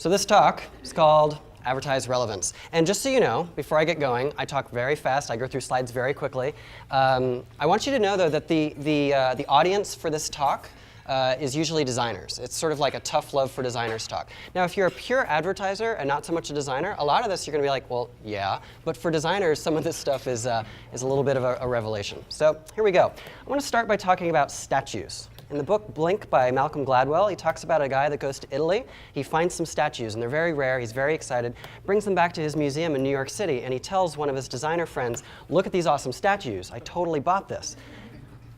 So this talk is called Advertise Relevance. And just so you know, before I get going, I talk very fast. I go through slides very quickly. I want you to know, though, that the audience for this talk is usually designers. It's sort of like a tough love for designers talk. Now, if you're a pure advertiser and not so much a designer, a lot of this you're going to be like, well, yeah. But for designers, some of this stuff is a little bit of a revelation. So here we go. I want to start by talking about statues. In the book Blink by Malcolm Gladwell, he talks about a guy that goes to Italy. He finds some statues, and they're very rare. He's very excited, brings them back to his museum in New York City, and he tells one of his designer friends, look at these awesome statues. I totally bought this.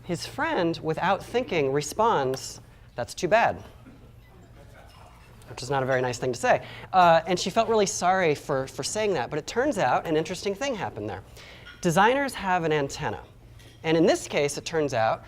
His friend, without thinking, responds, that's too bad, which is not a very nice thing to say. And she felt really sorry for saying that, but it turns out an interesting thing happened there. Designers have an antenna, and in this case, it turns out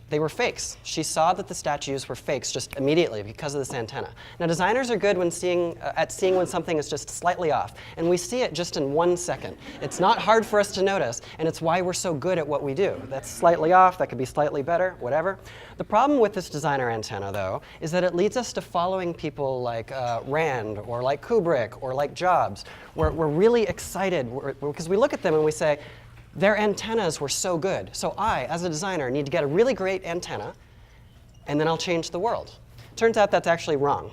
they were fakes. She saw that the statues were fakes just immediately because of this antenna. Now, designers are good when seeing when something is just slightly off, and we see it just in 1 second. It's not hard for us to notice, and it's why we're so good at what we do. That's slightly off, that could be slightly better, whatever. The problem with this designer antenna, though, is that it leads us to following people like Rand, or like Kubrick, or like Jobs. We're really excited because we look at them and we say, their antennas were so good. So I, as a designer, need to get a really great antenna, and then I'll change the world. Turns out that's actually wrong.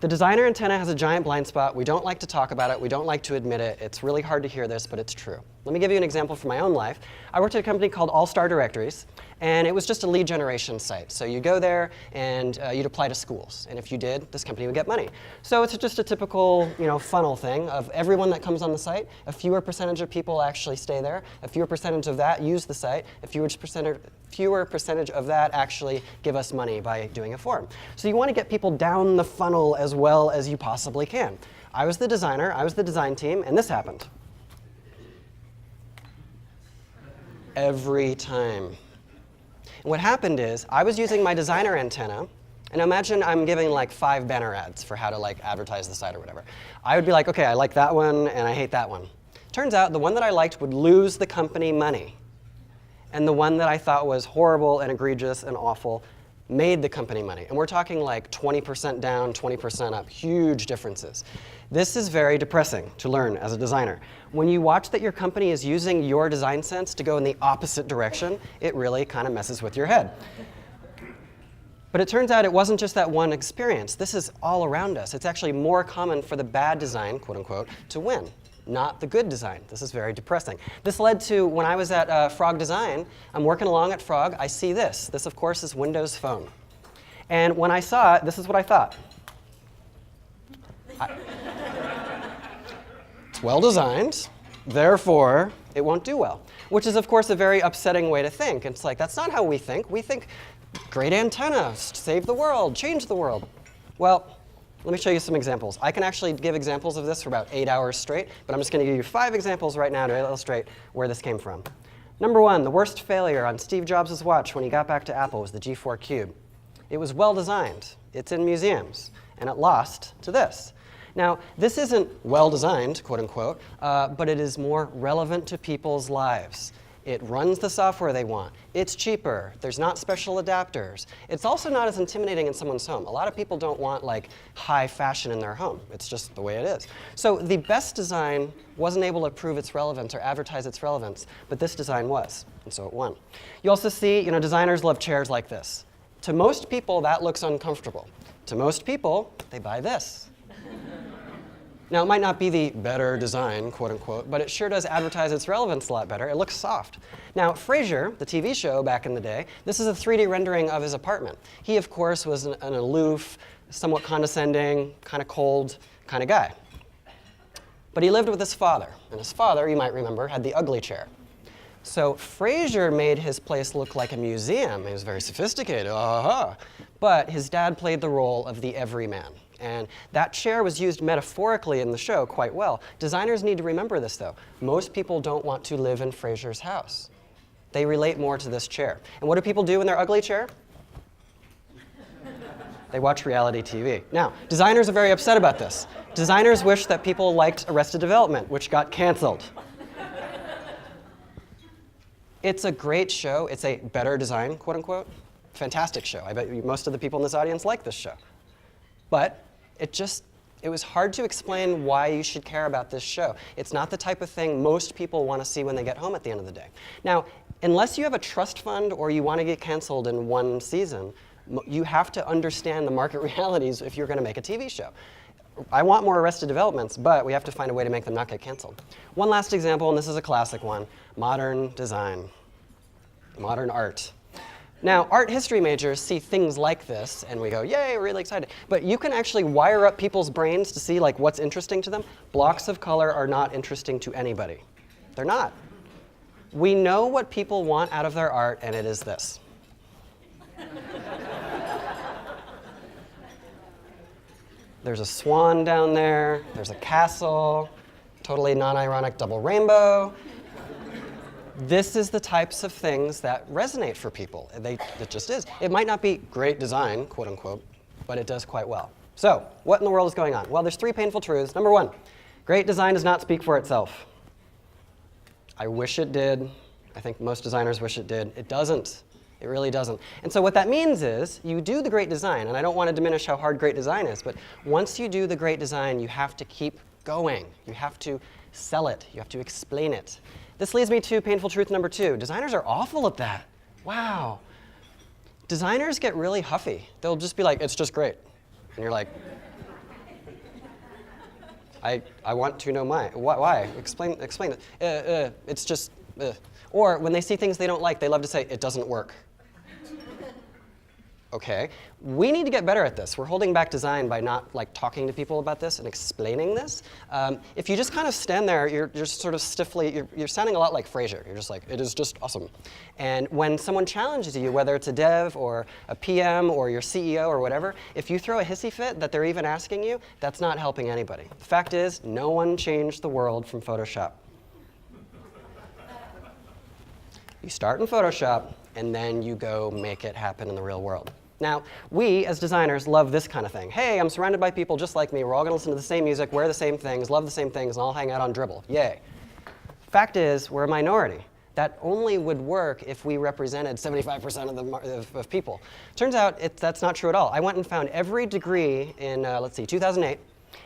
The designer antenna has a giant blind spot. We don't like to talk about it. We don't like to admit it. It's really hard to hear this, but it's true. Let me give you an example from my own life. I worked at a company called All Star Directories, and it was just a lead generation site. So you go there, and you'd apply to schools. And if you did, this company would get money. So it's just a typical funnel thing of everyone that comes on the site. A fewer percentage of people actually stay there. A fewer percentage of that use the site. A fewer percentage of that actually give us money by doing a form. So you want to get people down the funnel as well as you possibly can. I was the designer, I was the design team, and this happened. Every time. And what happened is, I was using my designer antenna, and imagine I'm giving like 5 banner ads for how to advertise the site or whatever. I would be like, okay, I like that one, and I hate that one. Turns out the one that I liked would lose the company money. And the one that I thought was horrible and egregious and awful made the company money. And we're talking like 20% down, 20% up, huge differences. This is very depressing to learn as a designer. When you watch that your company is using your design sense to go in the opposite direction, it really kind of messes with your head. But it turns out it wasn't just that one experience. This is all around us. It's actually more common for the bad design, quote unquote, to win, not the good design. This is very depressing. This led to when I was at Frog Design, I'm working along at Frog, I see this. This, of course, is Windows Phone. And when I saw it, this is what I thought. It's well designed, therefore it won't do well. Which is, of course, a very upsetting way to think. It's like, that's not how we think. We think great antenna, save the world, change the world. Well, let me show you some examples. I can actually give examples of this for about 8 hours straight, but I'm just going to give you 5 examples right now to illustrate where this came from. Number 1, the worst failure on Steve Jobs' watch when he got back to Apple was the G4 Cube. It was well designed. It's in museums, and it lost to this. Now, this isn't well designed, quote unquote, but it is more relevant to people's lives. It runs the software they want. It's cheaper. There's not special adapters. It's also not as intimidating in someone's home. A lot of people don't want high fashion in their home. It's just the way it is. So the best design wasn't able to prove its relevance or advertise its relevance, but this design was, and so it won. You also see, designers love chairs like this. To most people, that looks uncomfortable. To most people, they buy this. Now, it might not be the better design, quote unquote, but it sure does advertise its relevance a lot better. It looks soft. Now, Frasier, the TV show back in the day, this is a 3D rendering of his apartment. He, of course, was an aloof, somewhat condescending, kind of cold kind of guy. But he lived with his father, and his father, you might remember, had the ugly chair. So Frasier made his place look like a museum. He was very sophisticated, but his dad played the role of the everyman. And that chair was used metaphorically in the show quite well. Designers need to remember this, though. Most people don't want to live in Frasier's house. They relate more to this chair. And what do people do in their ugly chair? They watch reality TV. Now, designers are very upset about this. Designers wish that people liked Arrested Development, which got canceled. It's a great show. It's a better design, quote unquote. Fantastic show. I bet most of the people in this audience like this show. But it was hard to explain why you should care about this show. It's not the type of thing most people want to see when they get home at the end of the day. Now, unless you have a trust fund or you want to get canceled in one season, you have to understand the market realities if you're going to make a TV show. I want more Arrested Developments, but we have to find a way to make them not get canceled. One last example, and this is a classic one, modern design, modern art. Now, art history majors see things like this, and we go, yay, we're really excited. But you can actually wire up people's brains to see like what's interesting to them. Blocks of color are not interesting to anybody. They're not. We know what people want out of their art, and it is this. There's a swan down there. There's a castle. Totally non-ironic double rainbow. This is the types of things that resonate for people. It just is. It might not be great design, quote unquote, but it does quite well. So, what in the world is going on? Well, there's 3 painful truths. Number 1, great design does not speak for itself. I wish it did. I think most designers wish it did. It doesn't. It really doesn't. And so what that means is you do the great design, and I don't want to diminish how hard great design is, but once you do the great design, you have to keep going. You have to sell it. You have to explain it. This leads me to painful truth number 2. Designers are awful at that. Wow. Designers get really huffy. They'll just be like, it's just great. And you're like, I want to know why? Explain it. It's just, Or when they see things they don't like, they love to say, it doesn't work. Okay, we need to get better at this. We're holding back design by not like talking to people about this and explaining this. If you just kind of stand there, you're just sort of stiffly, you're sounding a lot like Frasier. You're just like, it is just awesome. And when someone challenges you, whether it's a dev or a PM or your CEO or whatever, if you throw a hissy fit that they're even asking you, that's not helping anybody. The fact is, no one changed the world from Photoshop. You start in Photoshop, and then you go make it happen in the real world. Now, we, as designers, love this kind of thing. Hey, I'm surrounded by people just like me. We're all going to listen to the same music, wear the same things, love the same things, and all hang out on Dribbble. Yay. Fact is, we're a minority. That only would work if we represented 75% of people. Turns out that's not true at all. I went and found every degree in, 2008,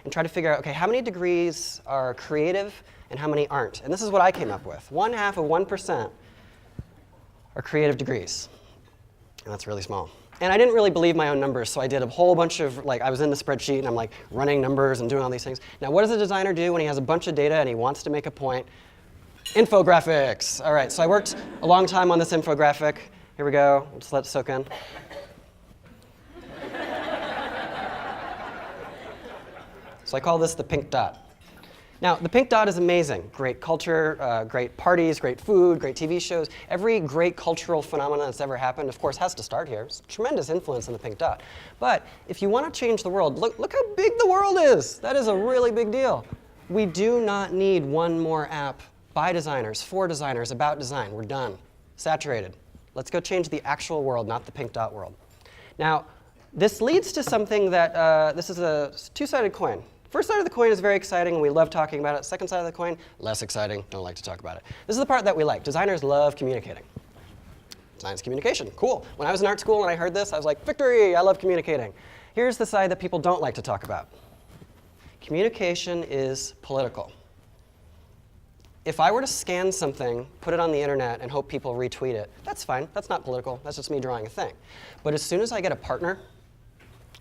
and tried to figure out, okay, how many degrees are creative and how many aren't? And this is what I came up with. 1/2 of 1% are creative degrees. And that's really small. And I didn't really believe my own numbers, so I did a whole bunch of, I was in the spreadsheet and I'm like running numbers and doing all these things. Now, what does a designer do when he has a bunch of data and he wants to make a point? Infographics. All right, so I worked a long time on this infographic. Here we go. Let's let it soak in. So I call this the pink dot. Now, the pink dot is amazing. Great culture, great parties, great food, great TV shows. Every great cultural phenomenon that's ever happened, of course, has to start here. It's tremendous influence in the pink dot. But if you want to change the world, look how big the world is. That is a really big deal. We do not need one more app by designers, for designers, about design. We're done. Saturated. Let's go change the actual world, not the pink dot world. Now, this leads to something that, this is a two-sided coin. First side of the coin is very exciting, and we love talking about it. Second side of the coin, less exciting, don't like to talk about it. This is the part that we like. Designers love communicating. Design's communication, cool. When I was in art school and I heard this, I was like, victory, I love communicating. Here's the side that people don't like to talk about. Communication is political. If I were to scan something, put it on the internet, and hope people retweet it, that's fine. That's not political. That's just me drawing a thing. But as soon as I get a partner,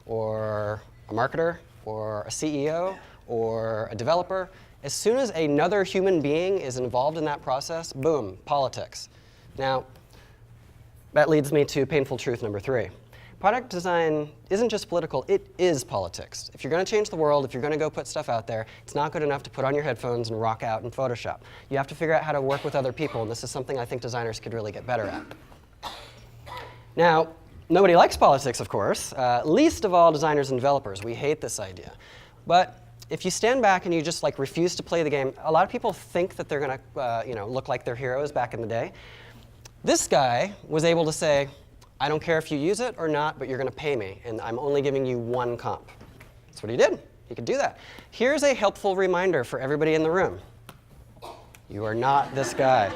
or a marketer, or a CEO, or a developer, as soon as another human being is involved in that process, boom, politics. Now, that leads me to painful truth number 3. Product design isn't just political, it is politics. If you're going to change the world, if you're going to go put stuff out there, it's not good enough to put on your headphones and rock out in Photoshop. You have to figure out how to work with other people, and this is something I think designers could really get better at. Now, nobody likes politics, of course, least of all designers and developers. We hate this idea. But if you stand back and you just refuse to play the game, a lot of people think that they're going to look like their heroes back in the day. This guy was able to say, I don't care if you use it or not, but you're going to pay me, and I'm only giving you 1 comp. That's what he did. He could do that. Here's a helpful reminder for everybody in the room. You are not this guy.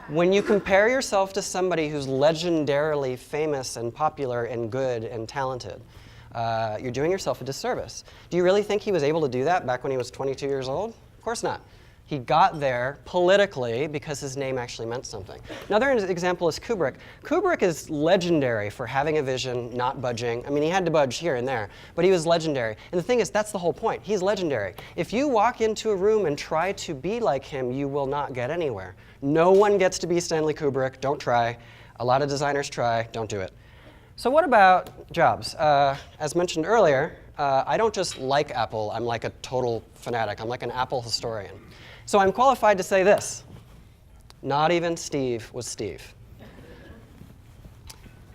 When you compare yourself to somebody who's legendarily famous and popular and good and talented, you're doing yourself a disservice. Do you really think he was able to do that back when he was 22 years old? Of course not. He got there politically because his name actually meant something. Another example is Kubrick. Kubrick is legendary for having a vision, not budging. I mean, he had to budge here and there, but he was legendary. And the thing is, that's the whole point. He's legendary. If you walk into a room and try to be like him, you will not get anywhere. No one gets to be Stanley Kubrick. Don't try. A lot of designers try. Don't do it. So what about Jobs? As mentioned earlier, I don't just like Apple. I'm like a total fanatic. I'm like an Apple historian. So I'm qualified to say this. Not even Steve was Steve.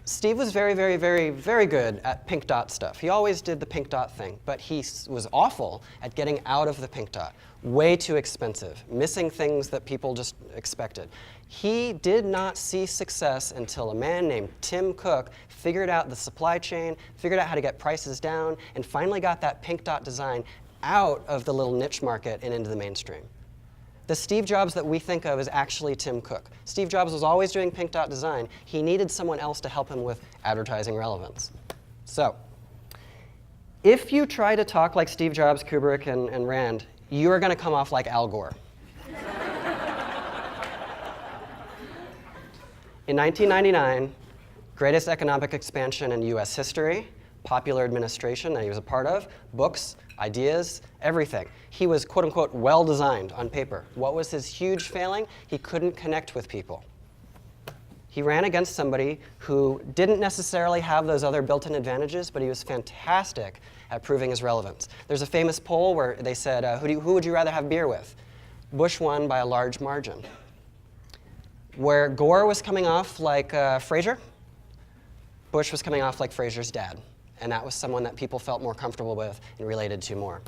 Steve was very, very, very, very good at pink dot stuff. He always did the pink dot thing, but he was awful at getting out of the pink dot. Way too expensive, missing things that people just expected. He did not see success until a man named Tim Cook figured out the supply chain, figured out how to get prices down, and finally got that pink dot design out of the little niche market and into the mainstream. The Steve Jobs that we think of is actually Tim Cook. Steve Jobs was always doing pink dot design. He needed someone else to help him with advertising relevance. So, if you try to talk like Steve Jobs, Kubrick, and Rand, you are going to come off like Al Gore. In 1999, greatest economic expansion in US history, popular administration that he was a part of, books, ideas, everything. He was, quote unquote, well designed on paper. What was his huge failing? He couldn't connect with people. He ran against somebody who didn't necessarily have those other built-in advantages, but he was fantastic at proving his relevance. There's a famous poll where they said, who would you rather have beer with? Bush won by a large margin. Where Gore was coming off like Fraser, Bush was coming off like Fraser's dad. And that was someone that people felt more comfortable with and related to more.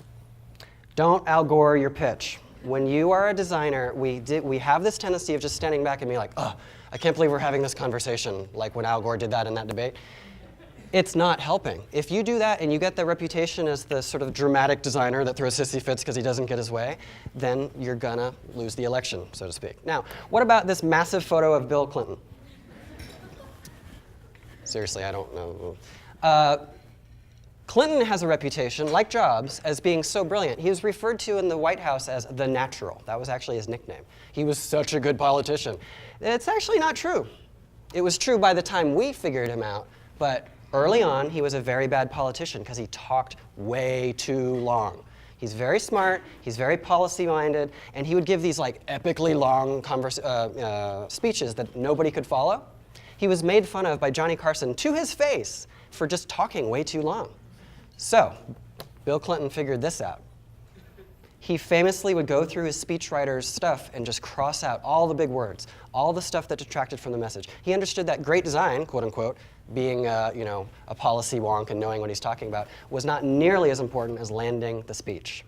Don't Al Gore your pitch. When you are a designer, we have this tendency of just standing back and being like, oh, I can't believe we're having this conversation, like when Al Gore did that in that debate. It's not helping. If you do that and you get the reputation as the sort of dramatic designer that throws hissy fits because he doesn't get his way, then you're gonna lose the election, so to speak. Now, what about this massive photo of Bill Clinton? Seriously, I don't know. Clinton has a reputation, like Jobs, as being so brilliant. He was referred to in the White House as the natural. That was actually his nickname. He was such a good politician. It's actually not true. It was true by the time we figured him out, but early on, he was a very bad politician because he talked way too long. He's very smart, he's very policy-minded, and he would give these like epically long speeches that nobody could follow. He was made fun of by Johnny Carson to his face for just talking way too long. So, Bill Clinton figured this out. He famously would go through his speechwriter's stuff and just cross out all the big words, all the stuff that detracted from the message. He understood that great design, quote unquote, being a policy wonk and knowing what he's talking about, was not nearly as important as landing the speech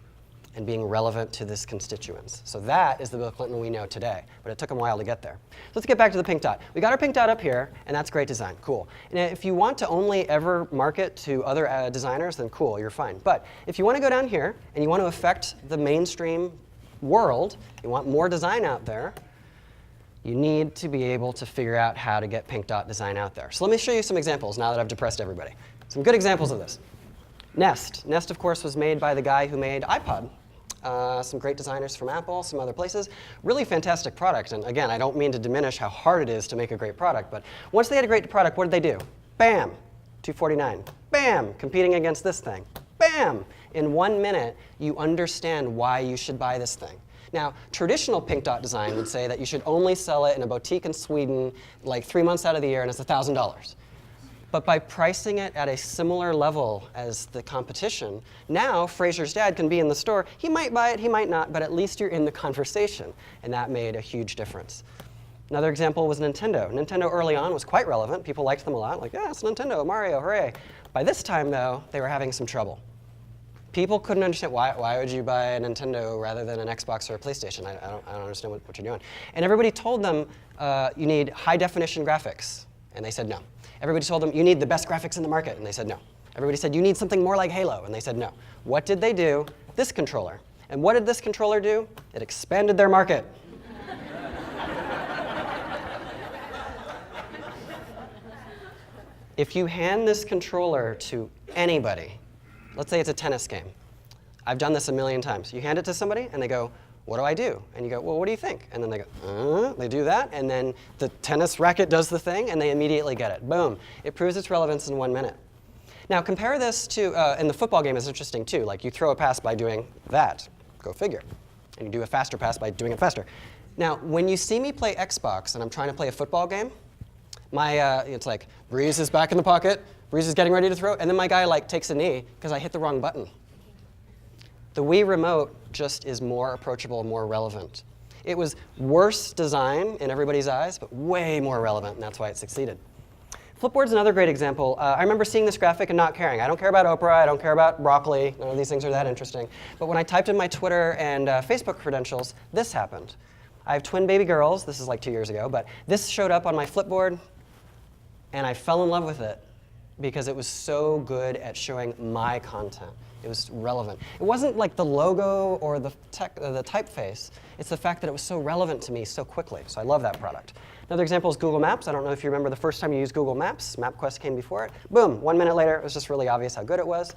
and being relevant to this constituents. So that is the Bill Clinton we know today, but it took him a while to get there. So let's get back to the pink dot. We got our pink dot up here, and that's great design, cool. And if you want to only ever market to other designers, then cool, you're fine. But if you want to go down here and you want to affect the mainstream world, you want more design out there, you need to be able to figure out how to get pink dot design out there. So let me show you some examples now that I've depressed everybody. Some good examples of this. Nest. Nest, of course, was made by the guy who made iPod. Some great designers from Apple, some other places. Really fantastic product. And again, I don't mean to diminish how hard it is to make a great product, but once they had a great product, what did they do? Bam, $249. Bam, competing against this thing. Bam, in 1 minute, you understand why you should buy this thing. Now, traditional pink dot design would say that you should only sell it in a boutique in Sweden like 3 months out of the year, and it's $1,000. But by pricing it at a similar level as the competition, now Fraser's dad can be in the store. He might buy it, he might not, but at least you're in the conversation. And that made a huge difference. Another example was Nintendo. Nintendo early on was quite relevant. People liked them a lot, like, yeah, it's Nintendo, Mario, hooray. By this time, though, they were having some trouble. People couldn't understand why would you buy a Nintendo rather than an Xbox or a PlayStation? I don't understand what you're doing. And everybody told them you need high definition graphics, and they said no. Everybody told them, you need the best graphics in the market, and they said no. Everybody said, you need something more like Halo, and they said no. What did they do? This controller. And what did this controller do? It expanded their market. If you hand this controller to anybody, let's say it's a tennis game. I've done this a million times. You hand it to somebody and they go, what do I do? And you go, well, what do you think? And then they go, they do that, and then the tennis racket does the thing, and they immediately get it. Boom. It proves its relevance in 1 minute. Now compare this to, and the football game is interesting too. Like you throw a pass by doing that, go figure. And you do a faster pass by doing it faster. Now, when you see me play Xbox and I'm trying to play a football game, it's like, Breeze is back in the pocket, Breeze is getting ready to throw, and then my guy like takes a knee because I hit the wrong button. The Wii Remote just is more approachable, more relevant. It was worse design in everybody's eyes, but way more relevant, and that's why it succeeded. Flipboard's another great example. I remember seeing this graphic and not caring. I don't care about Oprah, I don't care about broccoli, none of these things are that interesting. But when I typed in my Twitter and Facebook credentials, this happened. I have twin baby girls, this is like 2 years ago, but this showed up on my Flipboard, and I fell in love with it because it was so good at showing my content. It was relevant. It wasn't like the logo or the typeface. It's the fact that it was so relevant to me so quickly. So I love that product. Another example is Google Maps. I don't know if you remember the first time you used Google Maps. MapQuest came before it. Boom, 1 minute later, it was just really obvious how good it was.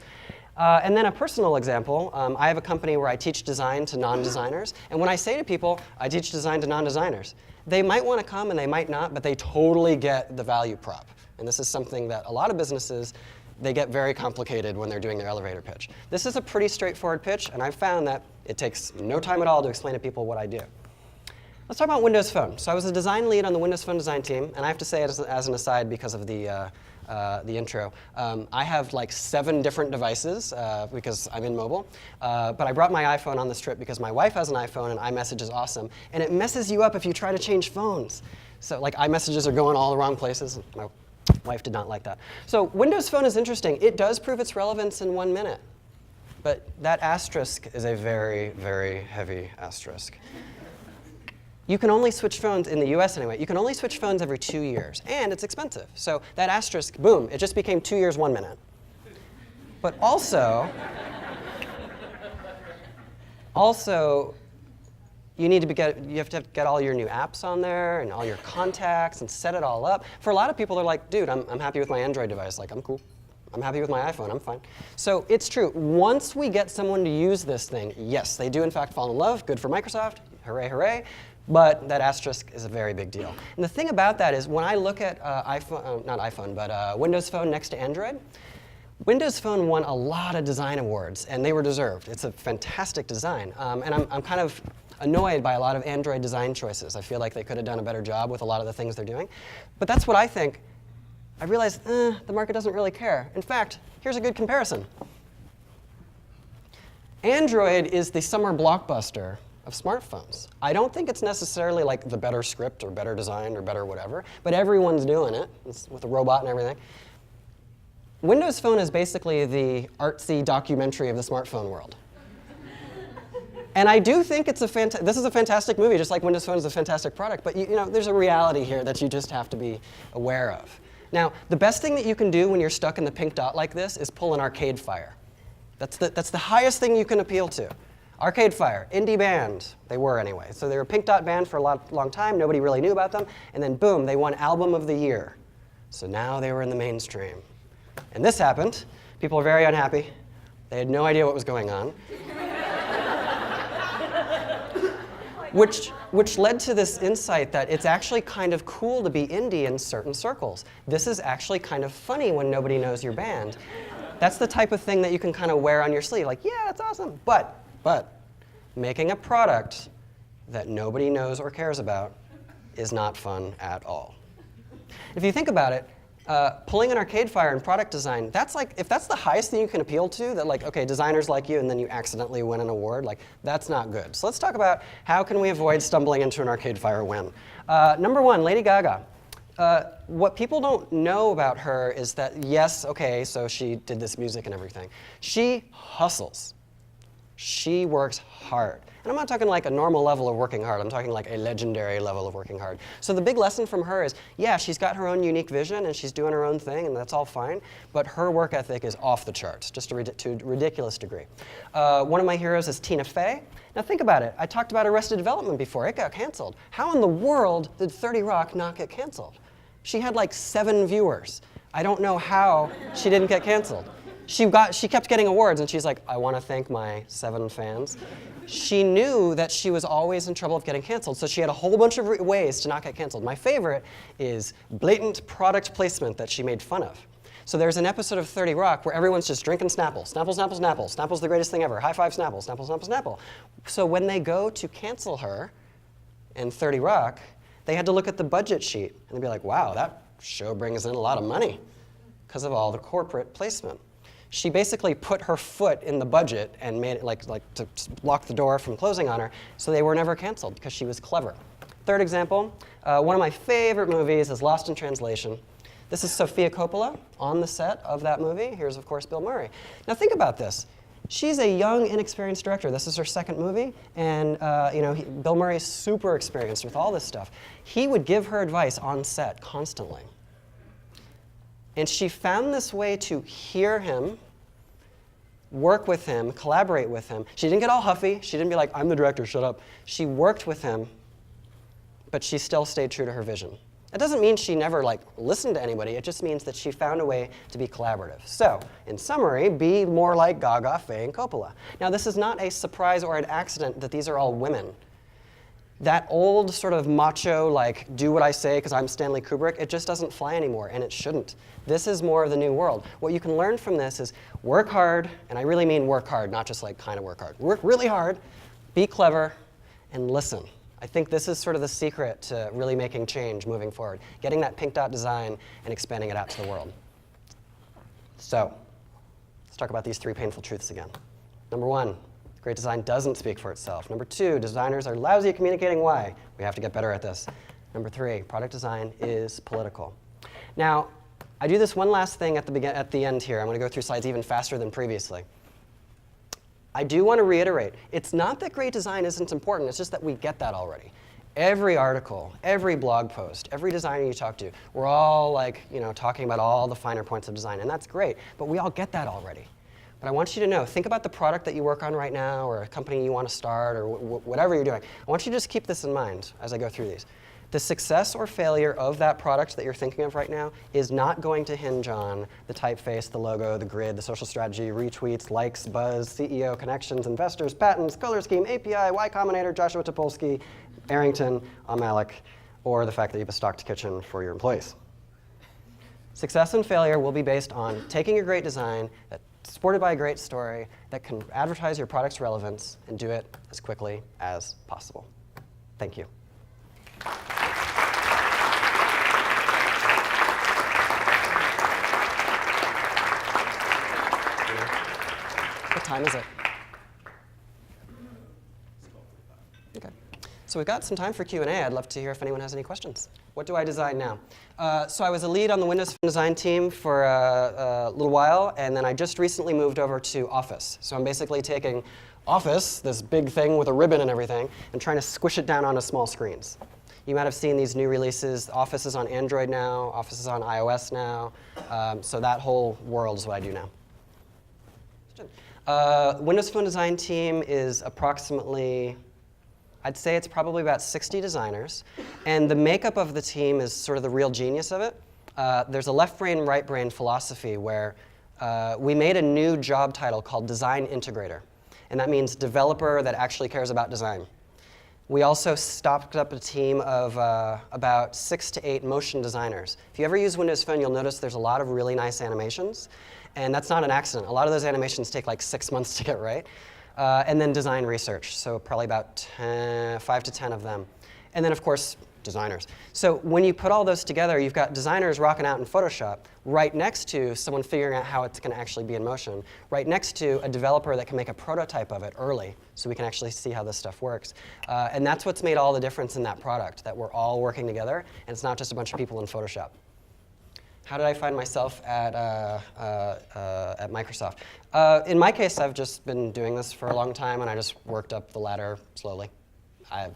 And then a personal example, I have a company where I teach design to non-designers. And when I say to people, I teach design to non-designers, they might want to come and they might not, but they totally get the value prop. And this is something that a lot of businesses, they get very complicated when they're doing their elevator pitch. This is a pretty straightforward pitch, and I've found that it takes no time at all to explain to people what I do. Let's talk about Windows Phone. So I was a design lead on the Windows Phone design team, and I have to say as an aside because of the intro, I have like 7 different devices because I'm in mobile, but I brought my iPhone on this trip because my wife has an iPhone and iMessage is awesome, and it messes you up if you try to change phones. So like iMessages are going all the wrong places. My wife did not like that. So Windows Phone is interesting. It does prove its relevance in 1 minute, but that asterisk is a very, very heavy asterisk. You can only switch phones, in the US anyway, you can only switch phones every 2 years, and it's expensive. So that asterisk, boom, it just became 2 years, 1 minute. But also, you have to get all your new apps on there and all your contacts and set it all up. For a lot of people, they're like, dude, I'm happy with my Android device. Like, I'm cool. I'm happy with my iPhone. I'm fine. So it's true. Once we get someone to use this thing, yes, they do in fact fall in love. Good for Microsoft. Hooray, hooray. But that asterisk is a very big deal. And the thing about that is when I look at Windows Phone next to Android, Windows Phone won a lot of design awards, and they were deserved. It's a fantastic design. And I'm kind of annoyed by a lot of Android design choices. I feel like they could have done a better job with a lot of the things they're doing. But that's what I think. I realized the market doesn't really care. In fact, here's a good comparison. Android is the summer blockbuster of smartphones. I don't think it's necessarily like the better script or better design or better whatever, but everyone's doing it with a robot and everything. Windows Phone is basically the artsy documentary of the smartphone world. And I do think this is a fantastic movie, just like Windows Phone is a fantastic product, but you know, there's a reality here that you just have to be aware of. Now, the best thing that you can do when you're stuck in the pink dot like this is pull an Arcade Fire. That's the highest thing you can appeal to. Arcade Fire, indie band, they were anyway. So they were a pink dot band for a long time, nobody really knew about them, and then boom, they won Album of the Year. So now they were in the mainstream. And this happened, people were very unhappy, they had no idea what was going on. Which led to this insight that it's actually kind of cool to be indie in certain circles. This is actually kind of funny when nobody knows your band. That's the type of thing that you can kind of wear on your sleeve, like, yeah, that's awesome. But making a product that nobody knows or cares about is not fun at all. If you think about it, pulling an Arcade Fire in product design, that's like, if that's the highest thing you can appeal to, that like, okay, designers like you and then you accidentally win an award, like, that's not good. So let's talk about how can we avoid stumbling into an Arcade Fire win. Number 1, Lady Gaga. What people don't know about her is that, yes, okay, so she did this music and everything. She hustles. She works hard. And I'm not talking like a normal level of working hard. I'm talking like a legendary level of working hard. So the big lesson from her is, yeah, she's got her own unique vision and she's doing her own thing and that's all fine, but her work ethic is off the charts, just to a ridiculous degree. One of my heroes is Tina Fey. Now think about it. I talked about Arrested Development before. It got canceled. How in the world did 30 Rock not get canceled? She had like 7 viewers. I don't know how she didn't get canceled. she kept getting awards, and she's like, I want to thank my 7 fans. She knew that she was always in trouble of getting canceled, so she had a whole bunch of ways to not get canceled. My favorite is blatant product placement that she made fun of. So there's an episode of 30 Rock where everyone's just drinking Snapple. Snapple, Snapple, Snapple. Snapple's the greatest thing ever. High five Snapple, Snapple, Snapple, Snapple. So when they go to cancel her in 30 Rock, they had to look at the budget sheet and they'd be like, wow, that show brings in a lot of money because of all the corporate placement. She basically put her foot in the budget and made it like to block the door from closing on her, so they were never canceled because she was clever. Third example, one of my favorite movies is Lost in Translation. This is Sofia Coppola on the set of that movie. Here's, of course, Bill Murray. Now think about this. She's a young, inexperienced director. This is her 2nd movie, and Bill Murray is super experienced with all this stuff. He would give her advice on set constantly. And she found this way to hear him, work with him, collaborate with him. She didn't get all huffy. She didn't be like, I'm the director, shut up. She worked with him, but she still stayed true to her vision. That doesn't mean she never listened to anybody. It just means that she found a way to be collaborative. So, in summary, be more like Gaga, Faye, and Coppola. Now, this is not a surprise or an accident that these are all women. That old sort of macho, do what I say because I'm Stanley Kubrick, it just doesn't fly anymore, and it shouldn't. This is more of the new world. What you can learn from this is work hard, and I really mean work hard, not just kind of work hard. Work really hard, be clever, and listen. I think this is sort of the secret to really making change moving forward, getting that pink dot design and expanding it out to the world. So, let's talk about these 3 painful truths again. Number 1, great design doesn't speak for itself. Number 2, designers are lousy at communicating why. We have to get better at this. Number 3, product design is political. Now, I do this one last thing at the end here. I'm going to go through slides even faster than previously. I do want to reiterate, it's not that great design isn't important, it's just that we get that already. Every article, every blog post, every designer you talk to, we're all talking about all the finer points of design, and that's great, but we all get that already. But I want you to know, think about the product that you work on right now, or a company you want to start, or whatever you're doing. I want you to just keep this in mind as I go through these. The success or failure of that product that you're thinking of right now is not going to hinge on the typeface, the logo, the grid, the social strategy, retweets, likes, buzz, CEO, connections, investors, patents, color scheme, API, Y Combinator, Joshua Topolsky, Arrington, Malik, or the fact that you have a stocked kitchen for your employees. Success and failure will be based on taking a great design that's supported by a great story that can advertise your product's relevance and do it as quickly as possible. Thank you. What time is it? Okay. So we've got some time for Q&A. I'd love to hear if anyone has any questions. What do I design now? So I was a lead on the Windows Phone design team for a little while, and then I just recently moved over to Office. So I'm basically taking Office, this big thing with a ribbon and everything, and trying to squish it down onto small screens. You might have seen these new releases. Office is on Android now. Office is on iOS now. So that whole world is what I do now. Windows Phone design team is approximately, I'd say it's probably about 60 designers. And the makeup of the team is sort of the real genius of it. There's a left brain, right brain philosophy where we made a new job title called Design Integrator. And that means developer that actually cares about design. We also stocked up a team of about 6 to 8 motion designers. If you ever use Windows Phone, you'll notice there's a lot of really nice animations. And that's not an accident. A lot of those animations take 6 months to get right. And then design research, so probably about 5 to 10 of them. And then, of course, designers. So when you put all those together, you've got designers rocking out in Photoshop right next to someone figuring out how it's going to actually be in motion, right next to a developer that can make a prototype of it early so we can actually see how this stuff works. And that's what's made all the difference in that product, that we're all working together, and it's not just a bunch of people in Photoshop. How did I find myself at Microsoft? In my case, I've just been doing this for a long time, and I just worked up the ladder slowly. I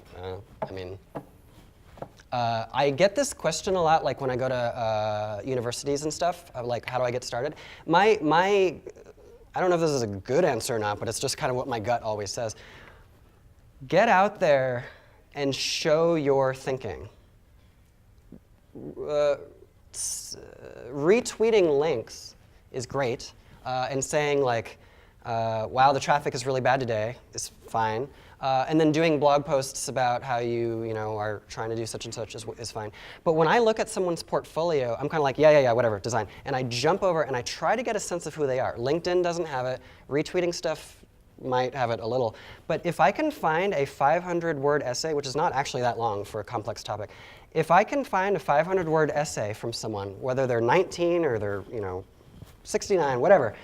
get this question a lot, when I go to universities and stuff, how do I get started? I don't know if this is a good answer or not, but it's just kind of what my gut always says. Get out there and show your thinking. Retweeting links is great. and saying like, wow, the traffic is really bad today is fine. And then doing blog posts about how you are trying to do such and such is fine. But when I look at someone's portfolio, I'm kind of like, yeah, whatever, design. And I jump over and I try to get a sense of who they are. LinkedIn doesn't have it. Retweeting stuff might have it a little. But if I can find a 500-word essay, which is not actually that long for a complex topic, if I can find a 500-word essay from someone, whether they're 19 or they're 69, whatever,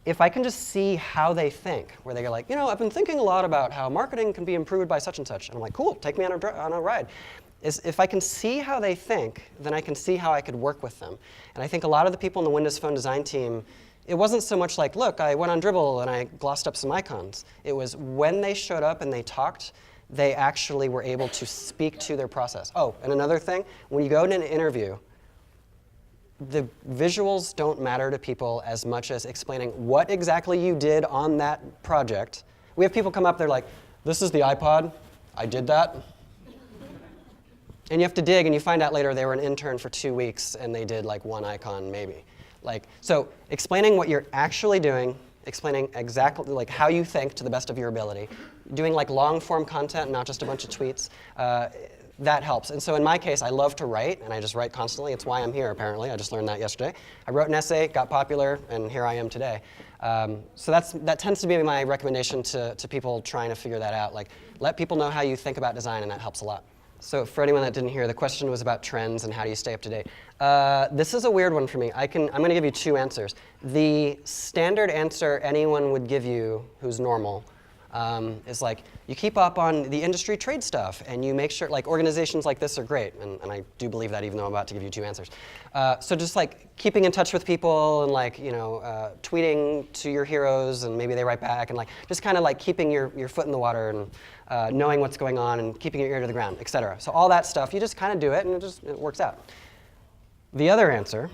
if I can just see how they think, where they're like, I've been thinking a lot about how marketing can be improved by such and such. And I'm like, cool, take me on a ride. If I can see how they think, then I can see how I could work with them. And I think a lot of the people in the Windows Phone design team, it wasn't so much like, look, I went on Dribbble and I glossed up some icons. It was when they showed up and they talked, they actually were able to speak to their process. Oh, and another thing, when you go to an interview, the visuals don't matter to people as much as explaining what exactly you did on that project. We have people come up, they're like, this is the iPod, I did that. And you have to dig and you find out later they were an intern for 2 weeks and they did like one icon maybe. So explaining what you're actually doing, explaining exactly like how you think to the best of your ability, doing like long form content, not just a bunch of tweets, that helps. And so in my case, I love to write, and I just write constantly. It's why I'm here, apparently. I just learned that yesterday. I wrote an essay, got popular, and here I am today. So that tends to be my recommendation to people trying to figure that out. Like, let people know how you think about design, and that helps a lot. So for anyone that didn't hear, the question was about trends and how do you stay up to date. This is a weird one for me. I'm going to give you 2 answers. The standard answer anyone would give you who's normal is like, you keep up on the industry trade stuff and you make sure, like organizations like this are great, and I do believe that even though I'm about to give you 2 answers. So just like keeping in touch with people and like, tweeting to your heroes and maybe they write back and like, just kind of like keeping your foot in the water and knowing what's going on and keeping your ear to the ground, et cetera. So all that stuff, you just kind of do it and it works out. The other answer,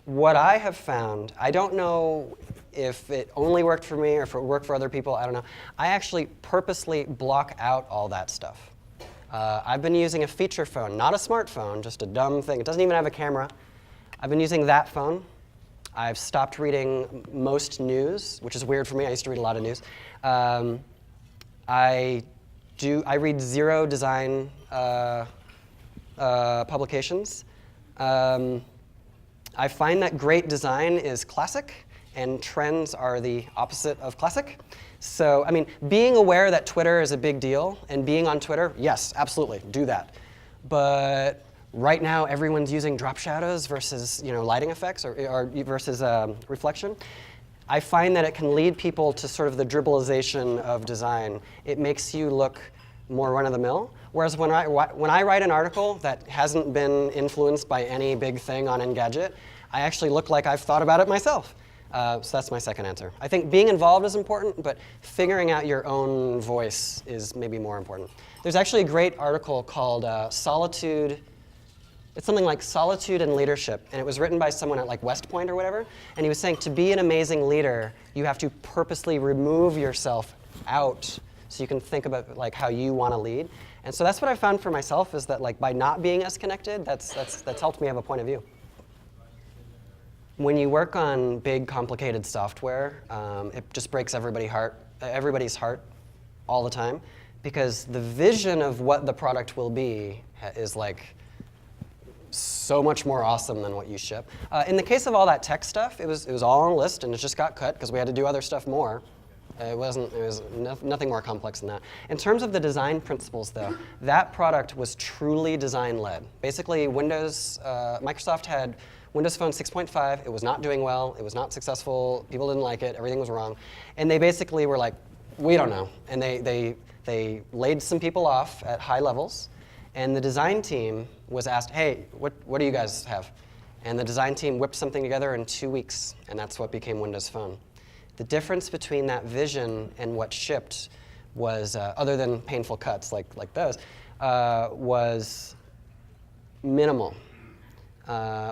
what I have found, I don't know if it only worked for me or if it worked for other people, I don't know. I actually purposely block out all that stuff. I've been using a feature phone, not a smartphone, just a dumb thing. It doesn't even have a camera. I've been using that phone. I've stopped reading most news, which is weird for me. I used to read a lot of news. I read 0 design publications. I find that great design is classic, and trends are the opposite of classic. So, I mean, being aware that Twitter is a big deal, and being on Twitter, yes, absolutely, do that. But right now, everyone's using drop shadows versus, lighting effects or versus reflection. I find that it can lead people to sort of the dribbleization of design. It makes you look more run-of-the-mill. Whereas when I write an article that hasn't been influenced by any big thing on Engadget, I actually look like I've thought about it myself. So that's my second answer. I think being involved is important, but figuring out your own voice is maybe more important. There's actually a great article called Solitude. It's something like Solitude and Leadership, and it was written by someone at like West Point or whatever, and he was saying to be an amazing leader, you have to purposely remove yourself out so you can think about like how you want to lead. And so that's what I found for myself is that like by not being as connected, that's helped me have a point of view. When you work on big, complicated software, it just breaks everybody's heart all the time, because the vision of what the product will be is like so much more awesome than what you ship. In the case of all that tech stuff, it was all on a list and it just got cut because we had to do other stuff more. It was nothing more complex than that. In terms of the design principles, though, that product was truly design-led. Basically, Microsoft had Windows Phone 6.5. It was not doing well. It was not successful. People didn't like it. Everything was wrong. And they basically were like, we don't know. And they laid some people off at high levels. And the design team was asked, hey, what do you guys have? And the design team whipped something together in 2 weeks. And that's what became Windows Phone. The difference between that vision and what shipped was, other than painful cuts like those, was minimal.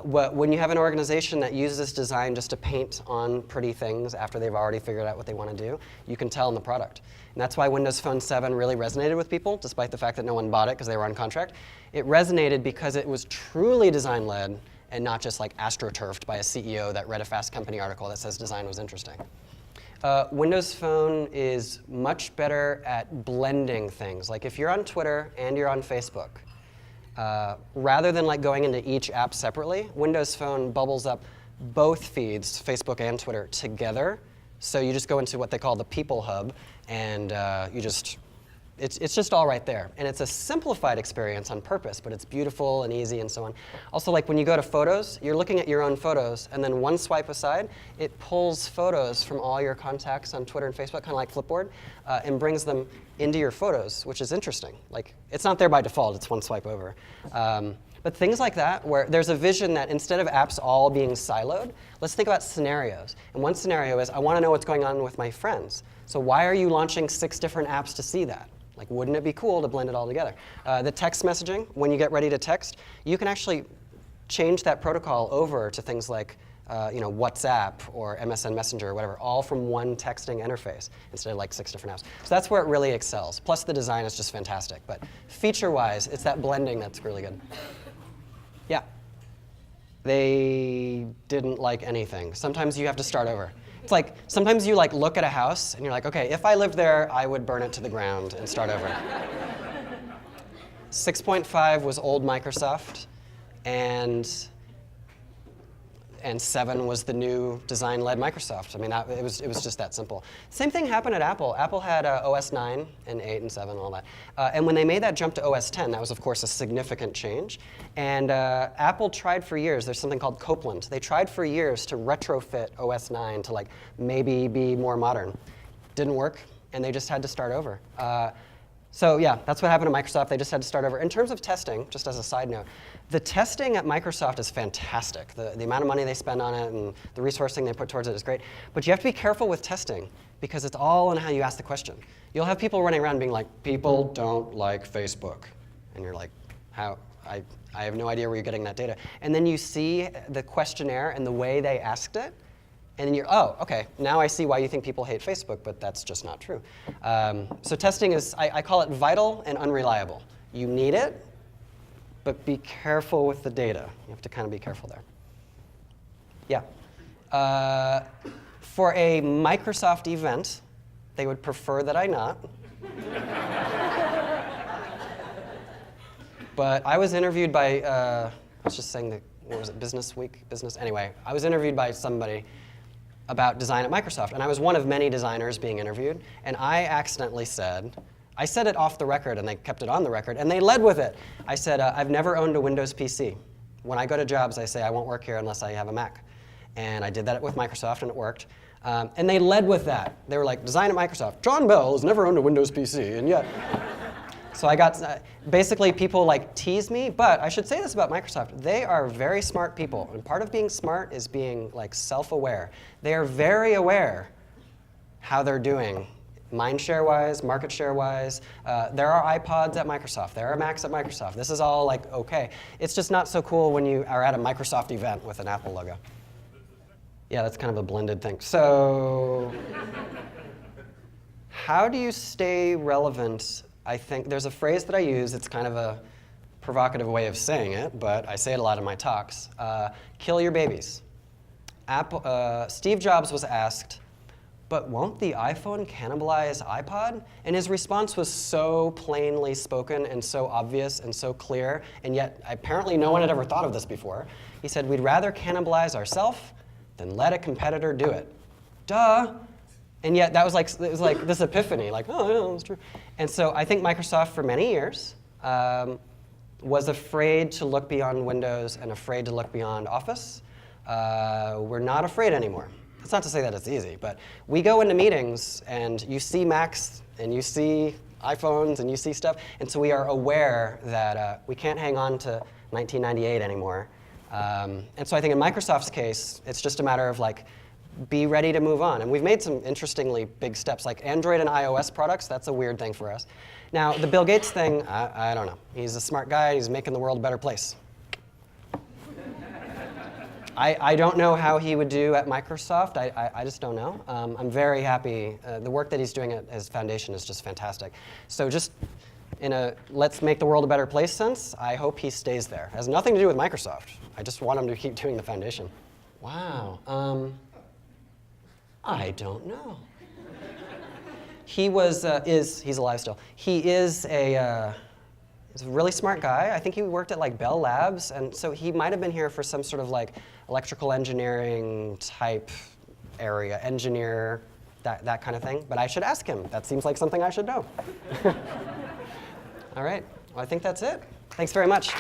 When you have an organization that uses design just to paint on pretty things after they've already figured out what they want to do, you can tell in the product. And that's why Windows Phone 7 really resonated with people, despite the fact that no one bought it because they were on contract. It resonated because it was truly design-led, and not just like astroturfed by a CEO that read a Fast Company article that says design was interesting. Windows Phone is much better at blending things. Like if you're on Twitter and you're on Facebook, rather than like going into each app separately, Windows Phone bubbles up both feeds, Facebook and Twitter, together. So you just go into what they call the People Hub, and it's just all right there. And it's a simplified experience on purpose, but it's beautiful and easy and so on. Also, like when you go to Photos, you're looking at your own photos, and then one swipe aside, it pulls photos from all your contacts on Twitter and Facebook, kind of like Flipboard, and brings them into your photos, which is interesting. Like, it's not there by default, it's one swipe over. But things like that, where there's a vision that instead of apps all being siloed, let's think about scenarios. And one scenario is, I want to know what's going on with my friends. So why are you launching 6 different apps to see that? Like, wouldn't it be cool to blend it all together? The text messaging, when you get ready to text, you can actually change that protocol over to things like WhatsApp or MSN Messenger or whatever, all from one texting interface instead of like 6 different apps. So that's where it really excels. Plus the design is just fantastic. But feature-wise, it's that blending that's really good. Yeah. They didn't like anything. Sometimes you have to start over. It's like, sometimes you like look at a house and you're like, okay, if I lived there, I would burn it to the ground and start over. 6.5 was old Microsoft, and 7 was the new design-led Microsoft. I mean, it was just that simple. Same thing happened at Apple. Apple had OS 9 and 8 and 7 and all that. And when they made that jump to OS 10, that was, of course, a significant change. And Apple tried for years. There's something called Copeland. They tried for years to retrofit OS 9 to like maybe be more modern. Didn't work, and they just had to start over. So yeah, that's what happened to Microsoft. They just had to start over. In terms of testing, just as a side note, the testing at Microsoft is fantastic. The amount of money they spend on it and the resourcing they put towards it is great. But you have to be careful with testing because it's all in how you ask the question. You'll have people running around being like, people don't like Facebook. And you're like, how? I have no idea where you're getting that data. And then you see the questionnaire and the way they asked it, and then you're, oh, okay, now I see why you think people hate Facebook, but that's just not true. So testing is, I call it vital and unreliable. You need it, but be careful with the data. You have to kind of be careful there. Yeah. For a Microsoft event, they would prefer that I not. But I was interviewed by, I was just saying that, what was it, Business Week? Anyway, I was interviewed by somebody about design at Microsoft, and I was one of many designers being interviewed, and I accidentally said, I said it off the record, and they kept it on the record, and they led with it. I said, I've never owned a Windows PC. When I go to jobs, I say, I won't work here unless I have a Mac. And I did that with Microsoft, and it worked. And they led with that. They were like, design at Microsoft. Jon Bell has never owned a Windows PC, and yet. So I got, basically people like tease me, but I should say this about Microsoft. They are very smart people, and part of being smart is being like self-aware. They are very aware how they're doing, mind share-wise, market share-wise. There are iPods at Microsoft. There are Macs at Microsoft. This is all like okay. It's just not so cool when you are at a Microsoft event with an Apple logo. Yeah, that's kind of a blended thing. So how do you stay relevant? I think there's a phrase that I use. It's kind of a provocative way of saying it, but I say it a lot in my talks. Kill your babies. Steve Jobs was asked, but won't the iPhone cannibalize iPod? And his response was so plainly spoken and so obvious and so clear, and yet apparently no one had ever thought of this before. He said, we'd rather cannibalize ourselves than let a competitor do it. Duh. And yet that was like, it was like this epiphany, like, oh, yeah, that's true. And so I think Microsoft for many years was afraid to look beyond Windows and afraid to look beyond Office. We're not afraid anymore. That's not to say that it's easy, but we go into meetings and you see Macs and you see iPhones and you see stuff, and so we are aware that we can't hang on to 1998 anymore. And so I think in Microsoft's case, it's just a matter of like, be ready to move on. And we've made some interestingly big steps, like Android and iOS products. That's a weird thing for us. Now, the Bill Gates thing, I don't know. He's a smart guy. He's making the world a better place. I don't know how he would do at Microsoft. I just don't know. I'm very happy. The work that he's doing at his foundation is just fantastic. So just in a let's make the world a better place sense, I hope he stays there. It has nothing to do with Microsoft. I just want him to keep doing the foundation. Wow. I don't know. He was, he's alive still. He is he's a really smart guy. I think he worked at like Bell Labs, and so he might have been here for some sort of like electrical engineering type area, engineer, that kind of thing. But I should ask him. That seems like something I should know. All right, well, I think that's it. Thanks very much.